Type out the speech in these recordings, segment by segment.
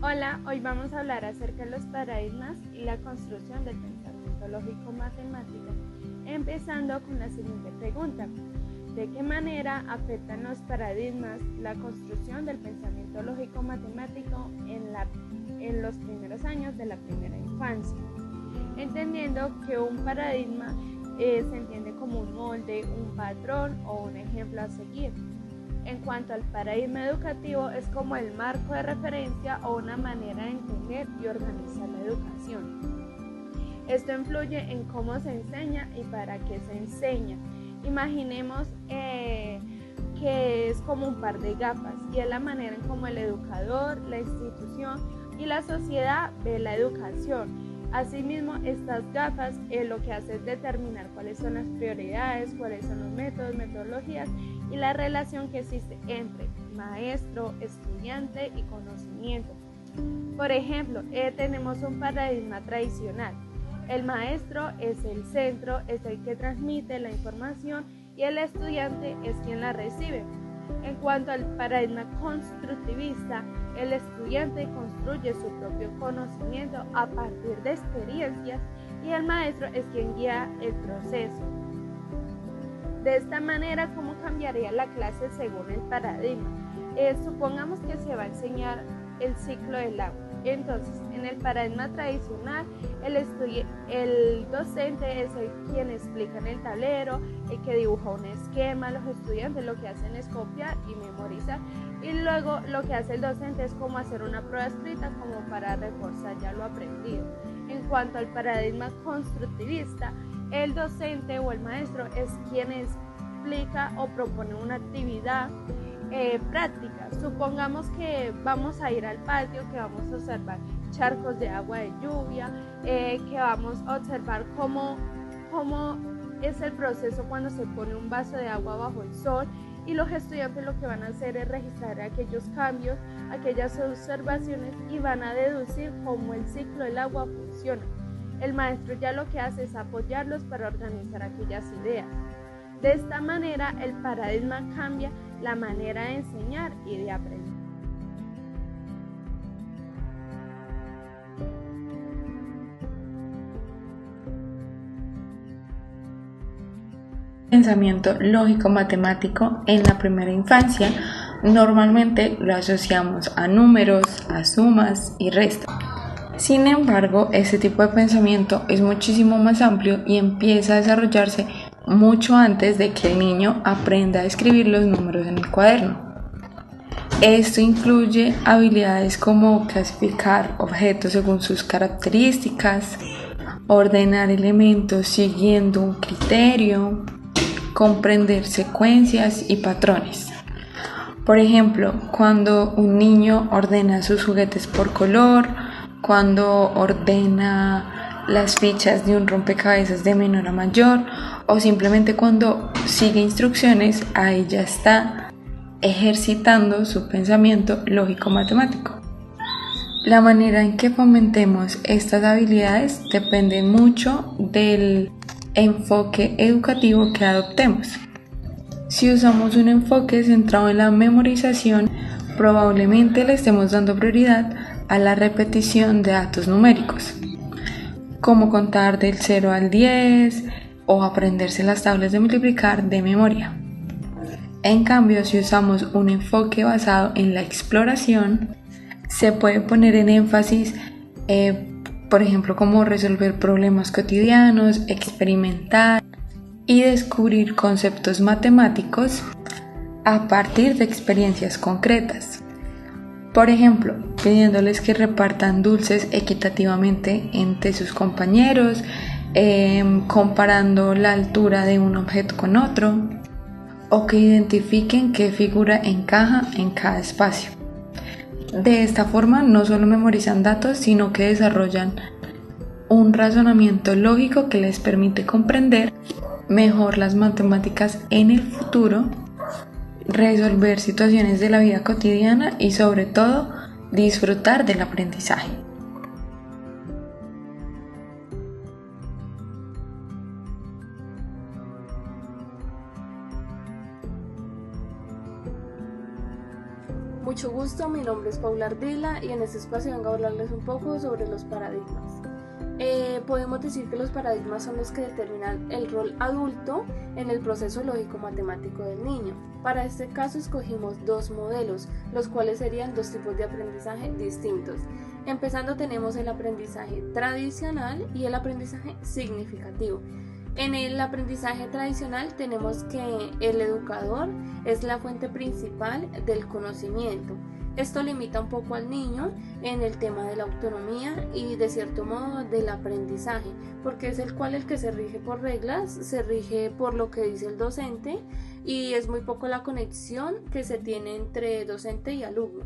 Hola, hoy vamos a hablar acerca de los paradigmas y la construcción del pensamiento lógico-matemático, empezando con la siguiente pregunta. ¿De qué manera afectan los paradigmas la construcción del pensamiento lógico-matemático en los primeros años de la primera infancia? Entendiendo que un paradigma se entiende como un molde, un patrón o un ejemplo a seguir. En cuanto al paradigma educativo, es como el marco de referencia o una manera de entender y organizar la educación. Esto influye en cómo se enseña y para qué se enseña. Imaginemos que es como un par de gafas y es la manera en cómo el educador, la institución y la sociedad ve la educación. Asimismo, estas gafas lo que hace es determinar cuáles son las prioridades, cuáles son los métodos, metodologías y la relación que existe entre maestro, estudiante y conocimiento. Por ejemplo, tenemos un paradigma tradicional. El maestro es el centro, es el que transmite la información y el estudiante es quien la recibe. En cuanto al paradigma constructivista, el estudiante construye su propio conocimiento a partir de experiencias y el maestro es quien guía el proceso. De esta manera, ¿cómo cambiaría la clase según el paradigma? Supongamos que se va a enseñar el ciclo del agua. Entonces, en el paradigma tradicional, el docente es quien explica en el tablero, el que dibuja un esquema. Los estudiantes lo que hacen es copiar y memorizar. Y luego lo que hace el docente es como hacer una prueba escrita como para reforzar ya lo aprendido. En cuanto al paradigma constructivista, el docente o el maestro es quien explica o propone una actividad práctica. Supongamos que vamos a ir al patio, que vamos a observar charcos de agua de lluvia, que vamos a observar cómo es el proceso cuando se pone un vaso de agua bajo el sol, y los estudiantes lo que van a hacer es registrar aquellos cambios, aquellas observaciones y van a deducir cómo el ciclo del agua funciona. El maestro ya lo que hace es apoyarlos para organizar aquellas ideas. De esta manera, el paradigma cambia la manera de enseñar y de aprender. Pensamiento lógico-matemático en la primera infancia normalmente lo asociamos a números, a sumas y restas. Sin embargo, este tipo de pensamiento es muchísimo más amplio y empieza a desarrollarse mucho antes de que el niño aprenda a escribir los números en el cuaderno. Esto incluye habilidades como clasificar objetos según sus características, ordenar elementos siguiendo un criterio, comprender secuencias y patrones. Por ejemplo, cuando un niño ordena sus juguetes por color, cuando ordena las fichas de un rompecabezas de menor a mayor, o simplemente cuando sigue instrucciones, ahí ya está ejercitando su pensamiento lógico-matemático. La manera en que fomentemos estas habilidades depende mucho del enfoque educativo que adoptemos. Si usamos un enfoque centrado en la memorización, probablemente le estemos dando prioridad a la repetición de datos numéricos, como contar del 0 al 10 o aprenderse las tablas de multiplicar de memoria. En cambio, si usamos un enfoque basado en la exploración, se puede poner en énfasis, por ejemplo, cómo resolver problemas cotidianos, experimentar y descubrir conceptos matemáticos a partir de experiencias concretas. Por ejemplo, pidiéndoles que repartan dulces equitativamente entre sus compañeros, comparando la altura de un objeto con otro, o que identifiquen qué figura encaja en cada espacio. De esta forma no solo memorizan datos, sino que desarrollan un razonamiento lógico que les permite comprender mejor las matemáticas en el futuro, resolver situaciones de la vida cotidiana y sobre todo disfrutar del aprendizaje. Mucho gusto, mi nombre es Paula Ardila y en este espacio vengo a hablarles un poco sobre los paradigmas. Podemos decir que los paradigmas son los que determinan el rol adulto en el proceso lógico-matemático del niño. Para este caso escogimos dos modelos, los cuales serían dos tipos de aprendizaje distintos. Empezando tenemos el aprendizaje tradicional y el aprendizaje significativo. En el aprendizaje tradicional tenemos que el educador es la fuente principal del conocimiento. Esto limita un poco al niño en el tema de la autonomía y de cierto modo del aprendizaje, porque es el que se rige por reglas, se rige por lo que dice el docente y es muy poco la conexión que se tiene entre docente y alumno.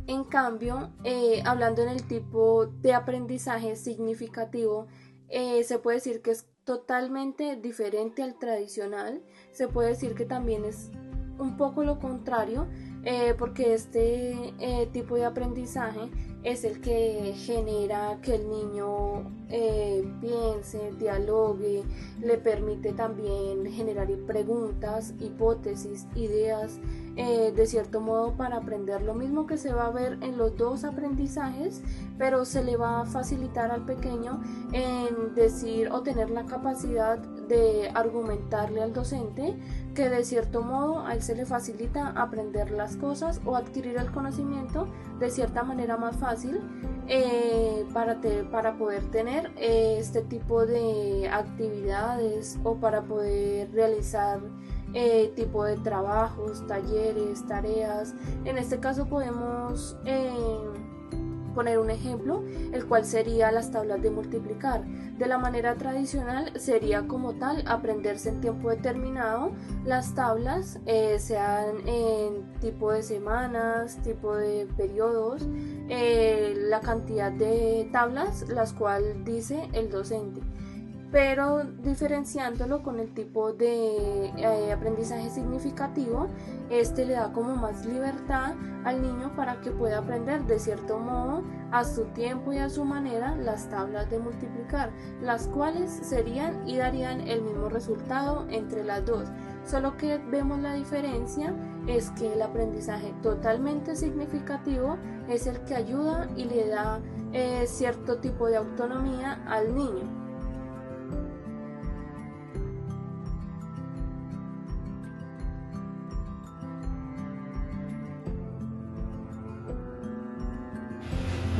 En cambio, hablando en el tipo de aprendizaje significativo, se puede decir que es totalmente diferente al tradicional, se puede decir que también es un poco lo contrario, porque este tipo de aprendizaje es el que genera que el niño piense, dialogue, le permite también generar preguntas, hipótesis, ideas, de cierto modo para aprender lo mismo que se va a ver en los dos aprendizajes, pero se le va a facilitar al pequeño en decir o tener la capacidad de argumentarle al docente, que de cierto modo a él se le facilita aprender las cosas o adquirir el conocimiento de cierta manera más fácil, para poder tener este tipo de actividades o para poder realizar tipo de trabajos, talleres, tareas. En este caso podemos poner un ejemplo, el cual sería las tablas de multiplicar. De la manera tradicional sería como tal aprenderse en tiempo determinado las tablas, sean en tipo de semanas, tipo de periodos, la cantidad de tablas las cuales dice el docente. Pero diferenciándolo con el tipo de aprendizaje significativo, este le da como más libertad al niño para que pueda aprender de cierto modo a su tiempo y a su manera las tablas de multiplicar, las cuales serían y darían el mismo resultado entre las dos. Solo que vemos la diferencia es que el aprendizaje totalmente significativo es el que ayuda y le da cierto tipo de autonomía al niño.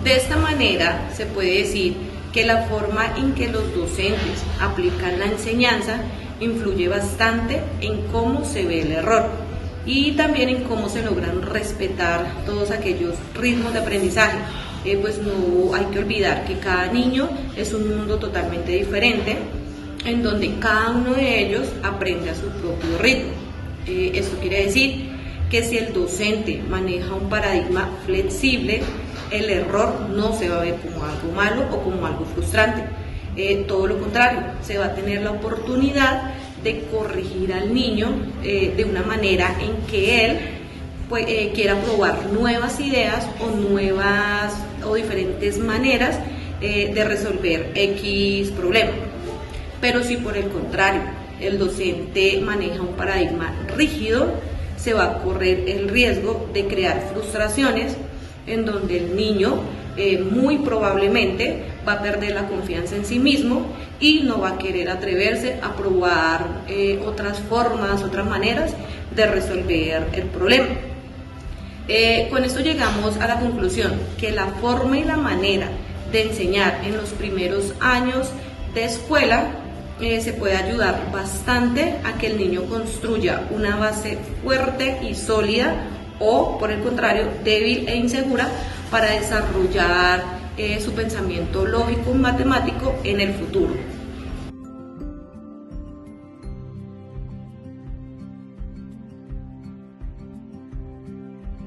De esta manera se puede decir que la forma en que los docentes aplican la enseñanza influye bastante en cómo se ve el error y también en cómo se logran respetar todos aquellos ritmos de aprendizaje. Pues no hay que olvidar que cada niño es un mundo totalmente diferente, en donde cada uno de ellos aprende a su propio ritmo. Esto quiere decir que si el docente maneja un paradigma flexible, el error no se va a ver como algo malo o como algo frustrante. Todo lo contrario, se va a tener la oportunidad de corregir al niño de una manera en que él quiera probar nuevas ideas o diferentes maneras de resolver X problema. Pero si por el contrario el docente maneja un paradigma rígido, se va a correr el riesgo de crear frustraciones en donde el niño muy probablemente va a perder la confianza en sí mismo y no va a querer atreverse a probar otras formas, otras maneras de resolver el problema. Con esto llegamos a la conclusión que la forma y la manera de enseñar en los primeros años de escuela se puede ayudar bastante a que el niño construya una base fuerte y sólida o, por el contrario, débil e insegura para desarrollar su pensamiento lógico y matemático en el futuro.